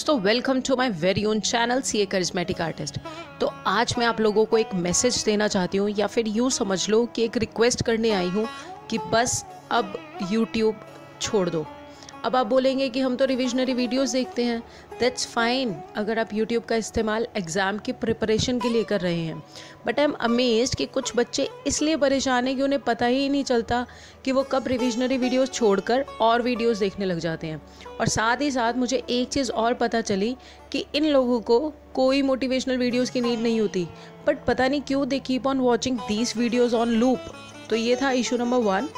दोस्तों, welcome to my very own channel see a charismatic artist. तो आज मैं आप लोगों को एक मैसेज देना चाहती हूँ, या फिर यूँ समझ लो कि एक रिक्वेस्ट करने आई हूँ कि बस अब यूट्यूब छोड़ दो। अब आप बोलेंगे कि हम तो रिविजनरी वीडियोस देखते हैं। दैट्स फाइन अगर आप यूट्यूब का इस्तेमाल एग्ज़ाम की प्रिपरेशन के लिए कर रहे हैं, बट आई एम अमेज्ड कि कुछ बच्चे इसलिए परेशान हैं कि उन्हें पता ही नहीं चलता कि वो कब रिविजनरी वीडियोस छोड़कर और वीडियोस देखने लग जाते हैं। और साथ ही साथ मुझे एक चीज़ और पता चली कि इन लोगों को कोई मोटिवेशनल वीडियोज़ की नीड नहीं होती, बट पता नहीं क्यों they keep on watching these videos on loop. तो ये था issue number 1।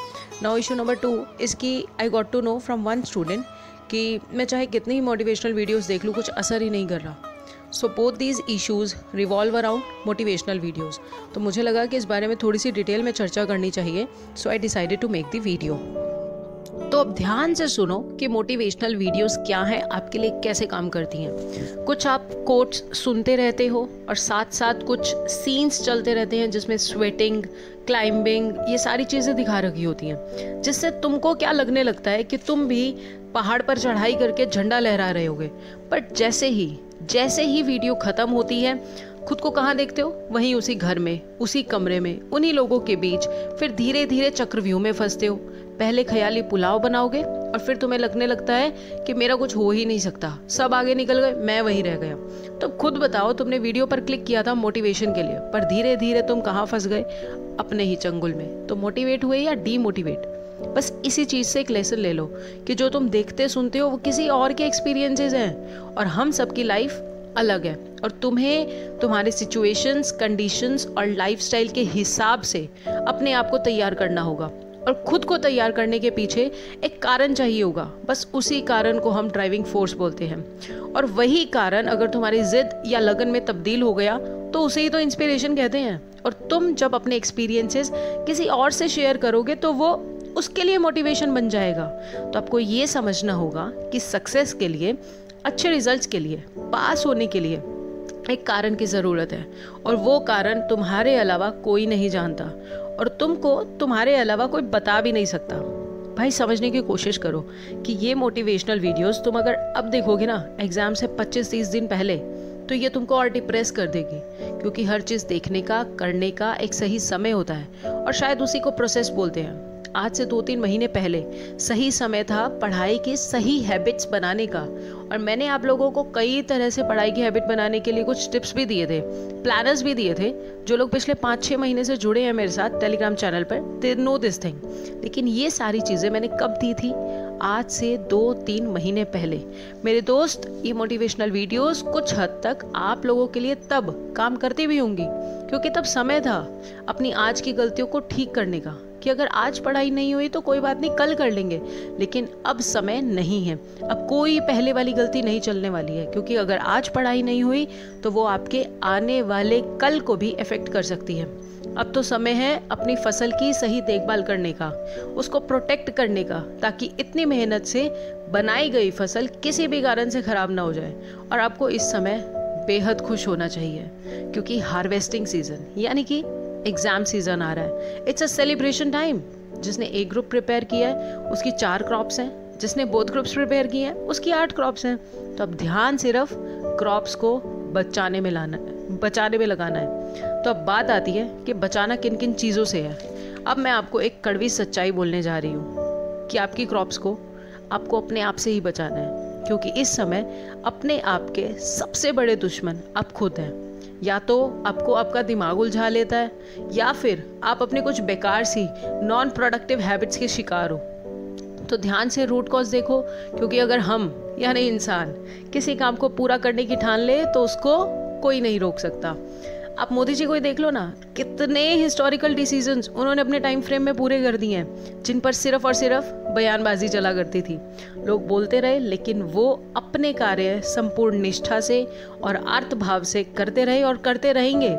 Now issue number 2 is कि I got to know from one student कि मैं चाहे कितनी ही मोटिवेशनल वीडियोस देख लूँ, कुछ असर ही नहीं कर रहा। So both these issues revolve around motivational videos. तो मुझे लगा कि इस बारे में थोड़ी सी डिटेल में चर्चा करनी चाहिए, so I decided to make the video. तो अब ध्यान से सुनो कि मोटिवेशनल वीडियोस क्या हैं, आपके लिए कैसे काम करती हैं। कुछ आप कोट्स सुनते रहते हो और साथ साथ कुछ सीन्स चलते रहते हैं जिसमें स्वेटिंग, क्लाइंबिंग, ये सारी चीज़ें दिखा रखी होती हैं, जिससे तुमको क्या लगने लगता है कि तुम भी पहाड़ पर चढ़ाई करके झंडा लहरा रहे होगे। बट जैसे ही वीडियो ख़त्म होती है, खुद को कहाँ देखते हो? वहीं उसी घर में, उसी कमरे में, उन्हीं लोगों के बीच। फिर धीरे धीरे चक्रव्यूह में फंसते हो। पहले ख्याली पुलाव बनाओगे और फिर तुम्हें लगने लगता है कि मेरा कुछ हो ही नहीं सकता, सब आगे निकल गए, मैं वहीं रह गया। तो खुद बताओ, तुमने वीडियो पर क्लिक किया था मोटिवेशन के लिए, पर धीरे धीरे तुम कहाँ फंस गए? अपने ही चंगुल में। तो मोटिवेट हुए या डीमोटिवेट? बस इसी चीज़ से एक लेसन ले लो कि जो तुम देखते सुनते हो वो किसी और के एक्सपीरियंसेस हैं, और हम सबकी लाइफ अलग है, और तुम्हें तुम्हारे सिचुएशंस, कंडीशंस और लाइफस्टाइल के हिसाब से अपने आप को तैयार करना होगा। और खुद को तैयार करने के पीछे एक कारण चाहिए होगा, बस उसी कारण को हम ड्राइविंग फोर्स बोलते हैं। और वही कारण अगर तुम्हारी जिद या लगन में तब्दील हो गया तो उसे ही तो इंस्पिरेशन कहते हैं। और तुम जब अपने एक्सपीरियंसेस किसी और से शेयर करोगे तो वो उसके लिए मोटिवेशन बन जाएगा। तो आपको ये समझना होगा कि सक्सेस के लिए, अच्छे रिजल्ट्स के लिए, पास होने के लिए एक कारण की ज़रूरत है, और वो कारण तुम्हारे अलावा कोई नहीं जानता, और तुमको तुम्हारे अलावा कोई बता भी नहीं सकता। भाई समझने की कोशिश करो कि ये मोटिवेशनल वीडियोस तुम अगर अब देखोगे ना एग्ज़ाम से 25-30 दिन पहले, तो ये तुमको और डिप्रेस कर देगी, क्योंकि हर चीज़ देखने का, करने का एक सही समय होता है, और शायद उसी को प्रोसेस बोलते हैं। आज से 2-3 महीने पहले सही समय था पढ़ाई की सही हैबिट्स बनाने का, और मैंने आप लोगों को कई तरह से पढ़ाई की हैबिट बनाने के लिए कुछ टिप्स भी दिए थे, प्लानर्स भी दिए थे। जो लोग पिछले 5-6 महीने से जुड़े हैं मेरे साथ टेलीग्राम चैनल पर, दे नो दिस थिंग। लेकिन ये सारी चीज़ें मैंने कब दी थी? आज से 2-3 महीने पहले। मेरे दोस्त, ये मोटिवेशनल वीडियोस कुछ हद तक आप लोगों के लिए तब काम करती भी होंगी, क्योंकि तब समय था अपनी आज की गलतियों को ठीक करने का, कि अगर आज पढ़ाई नहीं हुई तो कोई बात नहीं, कल कर लेंगे। लेकिन अब समय नहीं है, अब कोई पहले वाली गलती नहीं चलने वाली है, क्योंकि अगर आज पढ़ाई नहीं हुई तो वो आपके आने वाले कल को भी इफेक्ट कर सकती है। अब तो समय है अपनी फसल की सही देखभाल करने का, उसको प्रोटेक्ट करने का, ताकि इतनी मेहनत से बनाई गई फसल किसी भी कारण से खराब ना हो जाए। और आपको इस समय बेहद खुश होना चाहिए, क्योंकि हार्वेस्टिंग सीजन यानी कि एग्जाम सीजन आ रहा है। It's a celebration time. जिसने एक ग्रुप प्रिपेयर किया है उसकी 4 क्रॉप्स हैं, जिसने बोथ ग्रुप्स प्रिपेयर किए हैं उसकी 8 क्रॉप्स हैं। तो अब ध्यान सिर्फ क्रॉप्स को बचाने में लगाना है। तो अब बात आती है कि बचाना किन किन चीज़ों से है। अब मैं आपको एक कड़वी सच्चाई बोलने जा रही हूँ कि आपकी क्रॉप्स को आपको अपने आप से ही बचाना है, क्योंकि इस समय अपने आप के सबसे बड़े दुश्मन आप खुद हैं। या तो आपको आपका दिमाग उलझा लेता है, या फिर आप अपने कुछ बेकार सी नॉन प्रोडक्टिव हैबिट्स के शिकार हो। तो ध्यान से रूट कॉज देखो, क्योंकि अगर हम यानी इंसान किसी काम को पूरा करने की ठान ले तो उसको कोई नहीं रोक सकता। आप मोदी जी को ही देख लो ना, कितने हिस्टोरिकल डिसीजंस उन्होंने अपने टाइम फ्रेम में पूरे कर दिए हैं, जिन पर सिर्फ और सिर्फ बयानबाजी चला करती थी। लोग बोलते रहे, लेकिन वो अपने कार्य संपूर्ण निष्ठा से और अर्थ भाव से करते रहे और करते रहेंगे।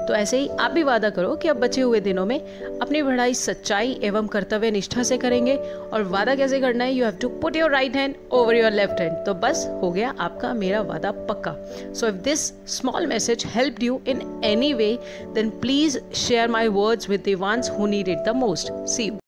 तो ऐसे ही आप भी वादा करो कि अब बचे हुए दिनों में अपनी पढ़ाई सच्चाई एवं कर्तव्य निष्ठा से करेंगे। और वादा कैसे करना है? You have to put your right hand over your left hand. तो बस हो गया आपका मेरा वादा पक्का। So if this small message helped you in any way, then please share my words with the ones who need it the most. See you.